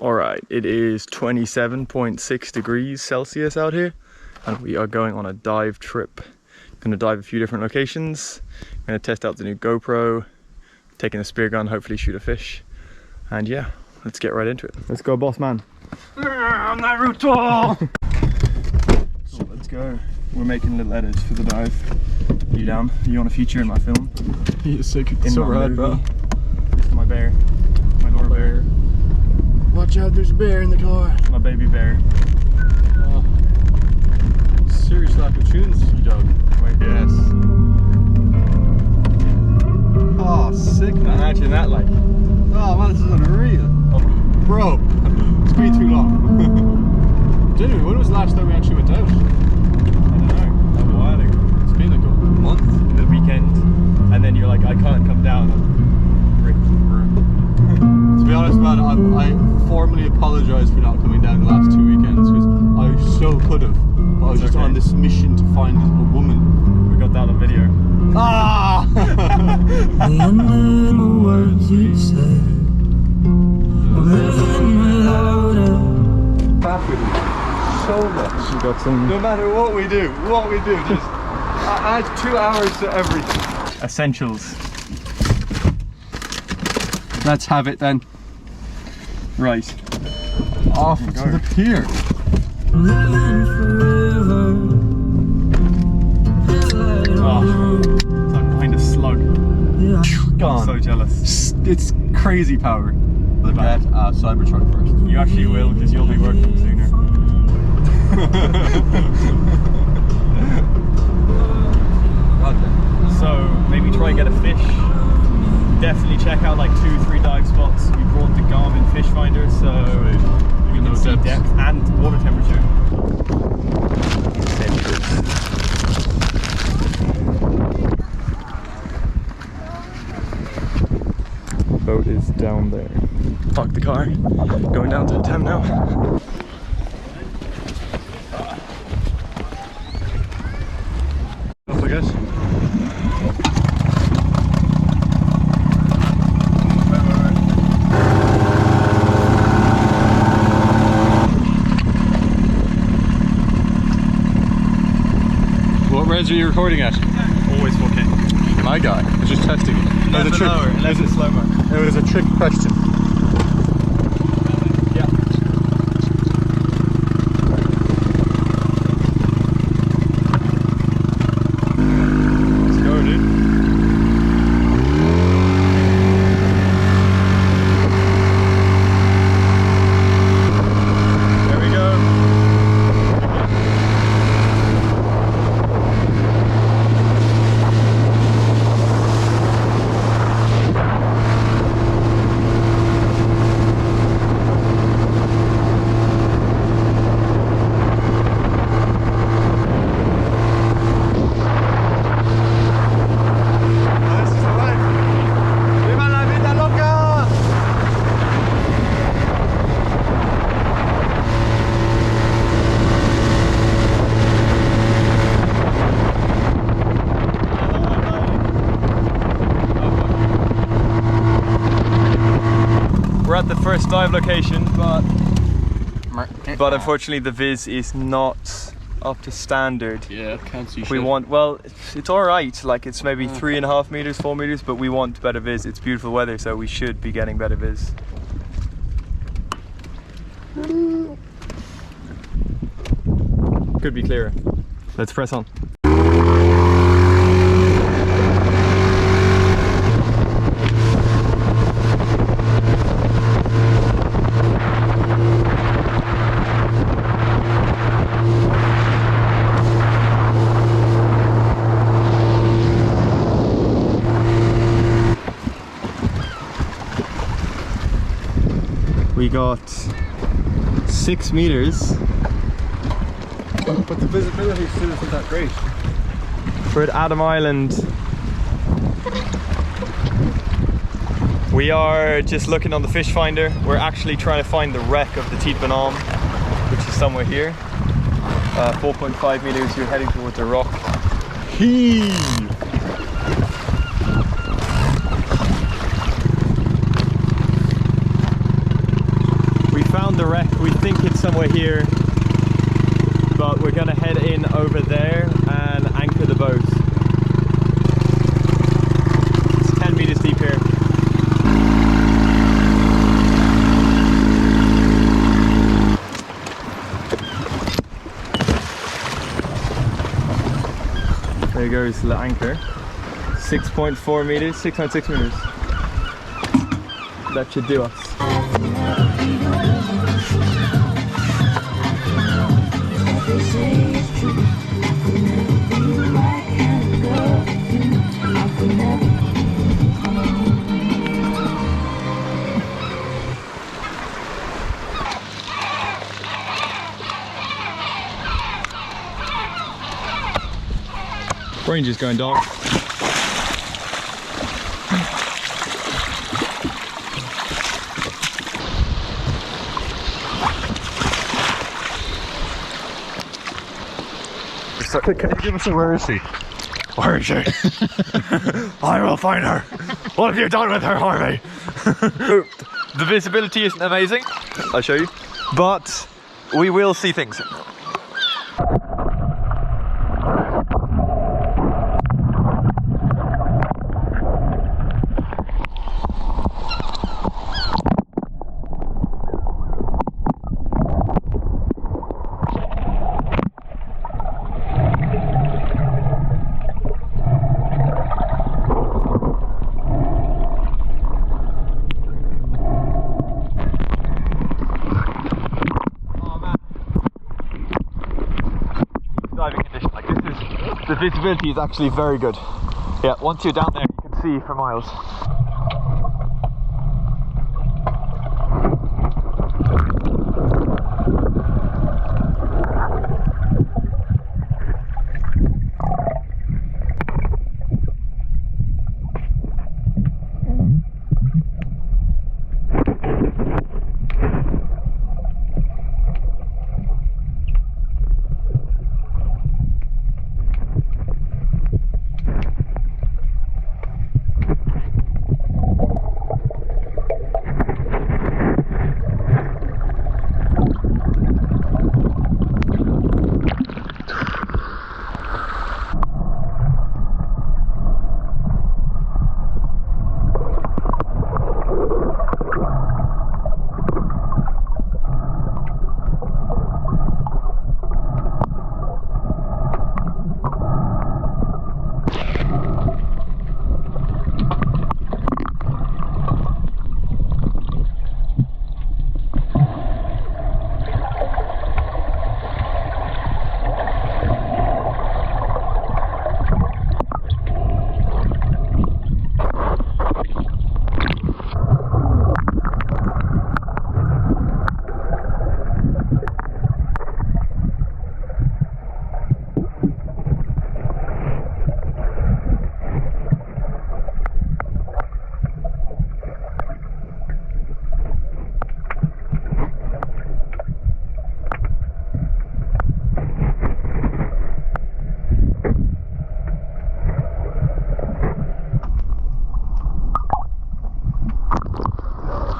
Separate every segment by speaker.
Speaker 1: Alright, it is 27.6 degrees Celsius out here, and we are going on a dive trip. Going to dive a few different locations. Going to test out the new GoPro, taking a spear gun, hopefully shoot a fish. And yeah, let's get right into it. Let's go, boss man. Naruto! So let's go. We're making little edits for the dive. You down? You want a feature in my film?
Speaker 2: You're sick. It's so rad, bro.
Speaker 1: This is my bear. My little bear.
Speaker 2: Watch out, there's a bear in the car.
Speaker 1: My baby bear.
Speaker 2: Oh. Serious lack of tunes, you dog.
Speaker 1: Wait, yes.
Speaker 2: Oh, sick, man.
Speaker 1: Imagine that, like.
Speaker 2: Oh, man, this is unreal.
Speaker 1: Oh.
Speaker 2: Bro, it's been too long. Genuinely, when was the last time we actually went out?
Speaker 1: I don't know. A while ago.
Speaker 2: It's been like a month.
Speaker 1: The weekend. And then you're like, I can't come down.
Speaker 2: To be honest, man, I formally apologise for not coming down the last 2 weekends because I so could have. But I was just on this mission to find a woman.
Speaker 1: We got that on video.
Speaker 2: Ah!
Speaker 3: words you said, living without it.
Speaker 2: Back with me so much.
Speaker 1: We got some.
Speaker 2: No matter what we do, just add 2 hours to everything.
Speaker 1: Essentials.
Speaker 2: Let's have it then.
Speaker 1: Right.
Speaker 2: Off to the pier.
Speaker 3: Living forever.
Speaker 1: Oh, it's like behind a slug.
Speaker 2: Gone.
Speaker 1: I'm so jealous.
Speaker 2: It's crazy power. Look at Cybertruck first.
Speaker 1: You actually will, because you'll be working sooner. So maybe try and get a fish. Definitely check out like 2-3 dive spots. We brought the Garmin fish finder, so you can see depth and water temperature. Boat is down there. Park the car. Going down to the Thames now.
Speaker 2: I guess. What res are you recording at?
Speaker 1: Always 4K.
Speaker 2: My guy. I was just testing it. It was a trick.
Speaker 1: Unless it's slow-mo.
Speaker 2: It was a trick question.
Speaker 1: Yeah. Let's go, dude. There we go. We're at the first dive location, but unfortunately the viz is not up to standard.
Speaker 2: Yeah, can't see shit.
Speaker 1: We want, well, it's alright, like it's maybe 3.5 meters, 4 meters, but we want better viz. It's beautiful weather, so we should be getting better viz. Could be clearer. Let's press on. We got 6 meters,
Speaker 2: but the visibility still isn't that great.
Speaker 1: We're at Hatem Island. We are just looking on the fish finder. We're actually trying to find the wreck of the Teat Banam, which is somewhere here. 4.5 meters, you're heading towards a rock.
Speaker 2: Heave!
Speaker 1: We found the wreck. We think it's somewhere here, but we're gonna head in over there and anchor the boat. It's 10 meters deep here. There goes the anchor. 6.4 meters, 6.6 meters. That should do us. Range is going dark.
Speaker 2: Can you give us a where is she?
Speaker 1: Where is she? I will find her. What have you done with her, Harvey? The visibility isn't amazing, I'll show you, but we will see things. The visibility is actually very good. Yeah, once you're down there, you can see for miles.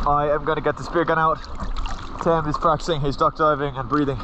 Speaker 1: I am going to get the spear gun out. Tim is practicing his duck diving and breathing.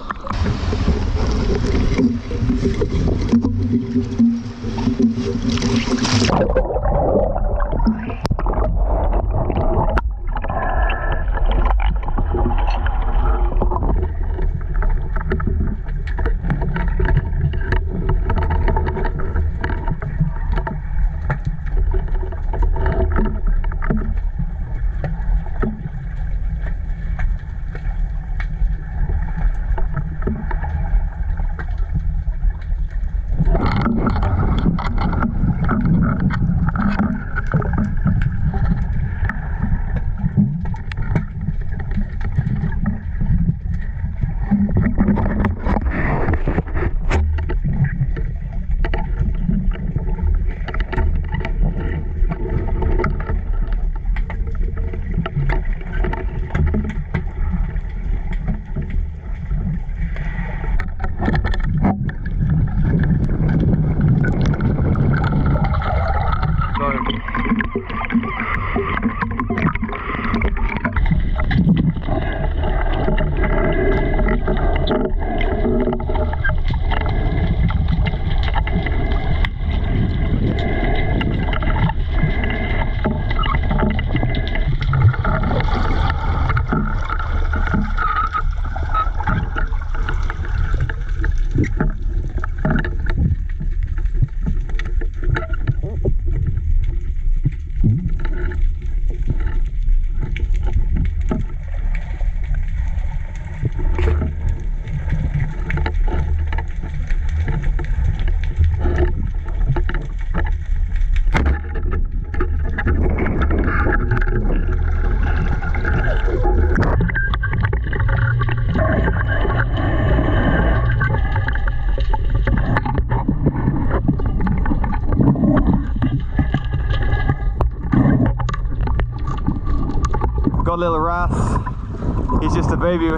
Speaker 1: just a baby.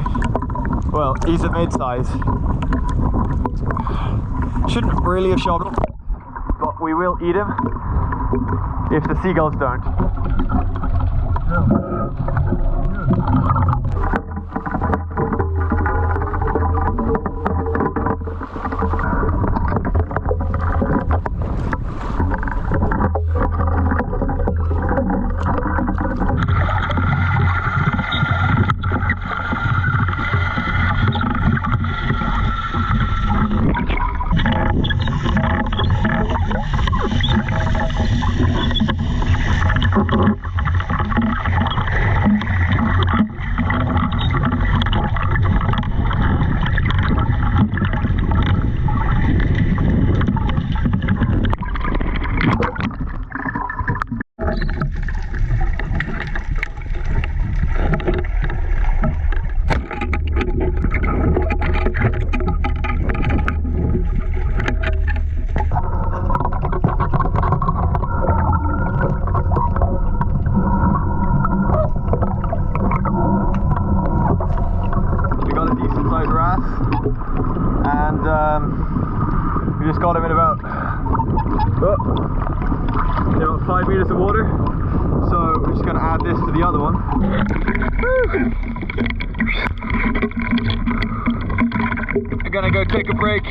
Speaker 1: Well, he's a mid-size. Shouldn't really have shot him, but we will eat him if the seagulls don't. We just got him in about 5 meters of water, so we're just going to add this to the other one. We're going to go take a break,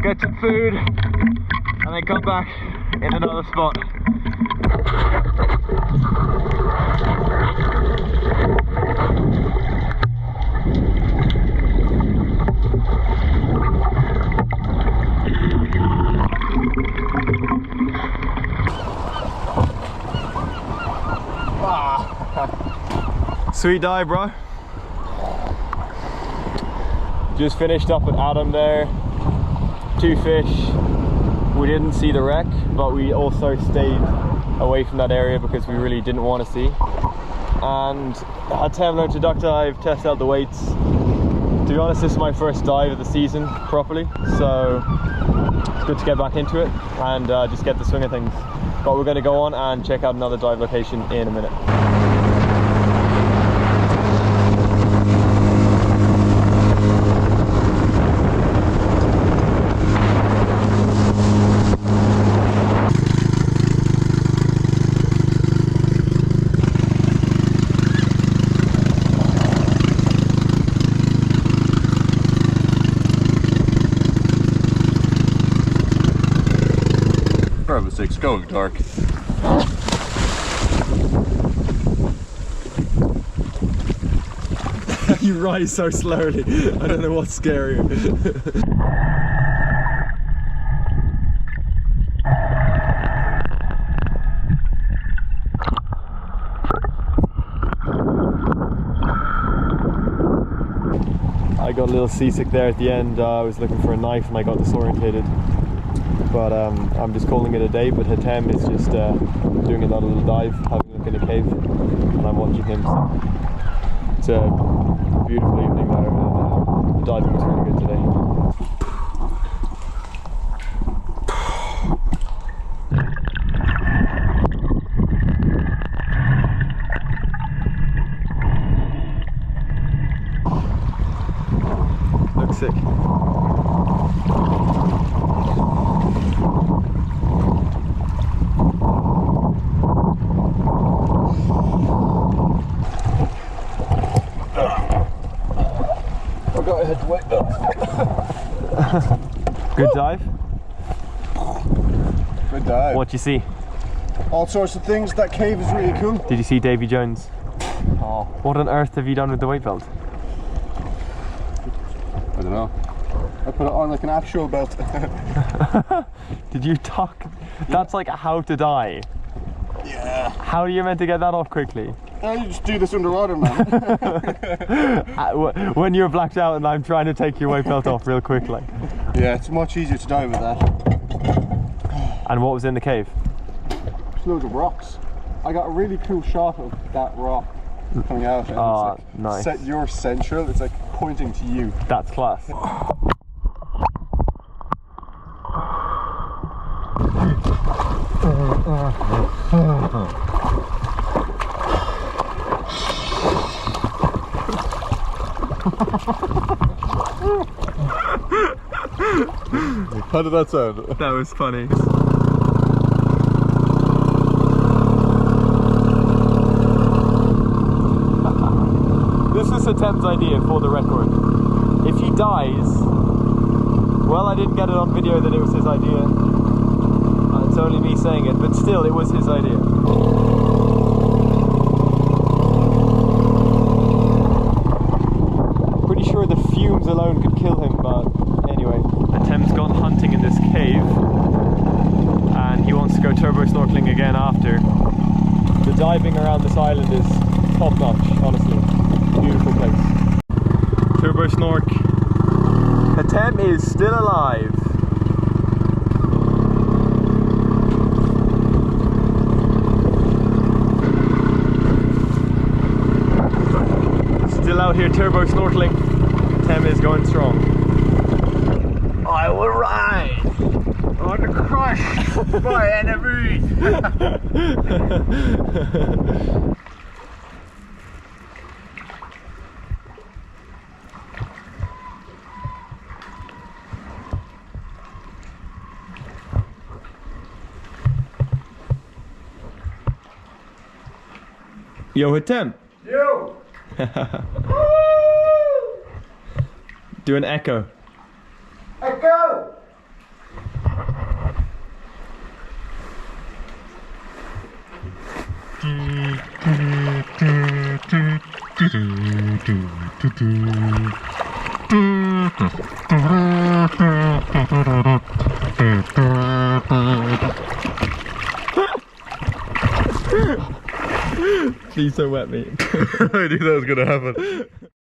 Speaker 1: get some food, and then come back in another spot. Sweet dive, bro. Just finished up with Adam there. 2 fish. We didn't see the wreck, but we also stayed away from that area because we really didn't want to see. And Hatem learned to duck dive, test out the weights. To be honest, this is my first dive of the season properly, so it's good to get back into it and just get the swing of things. But we're going to go on and check out another dive location in a minute.
Speaker 2: It's going dark.
Speaker 1: You rise so slowly. I don't know what's scarier. I got a little seasick there at the end. I was looking for a knife and I got disorientated. But I'm just calling it a day, but Hatem is just doing another little dive, having a look in a cave, and I'm watching him. So it's a beautiful evening there, and the diving was really good today. Looks sick. Good dive?
Speaker 2: Good dive.
Speaker 1: What'd you see?
Speaker 2: All sorts of things. That cave is really cool.
Speaker 1: Did you see Davy Jones?
Speaker 2: Oh.
Speaker 1: What on earth have you done with the weight belt?
Speaker 2: I don't know. I put it on like an actual belt.
Speaker 1: Did you talk? That's like how to die.
Speaker 2: Yeah.
Speaker 1: How are you meant to get that off quickly?
Speaker 2: You just do this underwater, man.
Speaker 1: When you're blacked out and I'm trying to take your weight belt off real quick, like.
Speaker 2: Yeah, it's much easier to dive with that.
Speaker 1: And what was in the cave?
Speaker 2: There's loads of rocks. I got a really cool shot of that rock coming out. And
Speaker 1: Oh,
Speaker 2: it's like,
Speaker 1: nice.
Speaker 2: You're central. It's like pointing to you.
Speaker 1: That's class.
Speaker 2: How did that sound?
Speaker 1: That was funny. This is Hatem's idea, for the record. If he dies, well, I didn't get it on video that it was his idea. It's only me saying it, but still, it was his idea. Pretty sure the fumes alone could kill him, but anyway. Hatem's gone hunting in this cave, and he wants to go turbo snorkeling again after. The diving around this island is top notch, honestly. Beautiful place. Turbo snork. Hatem is still alive. Still out here turbo snorkeling. Hatem is going strong. I will ride on the crush my enemy. Yo, Hatem.
Speaker 2: Yo!
Speaker 1: Do an echo.
Speaker 2: Echo!
Speaker 1: Please don't wet me.
Speaker 2: I knew that was gonna happen.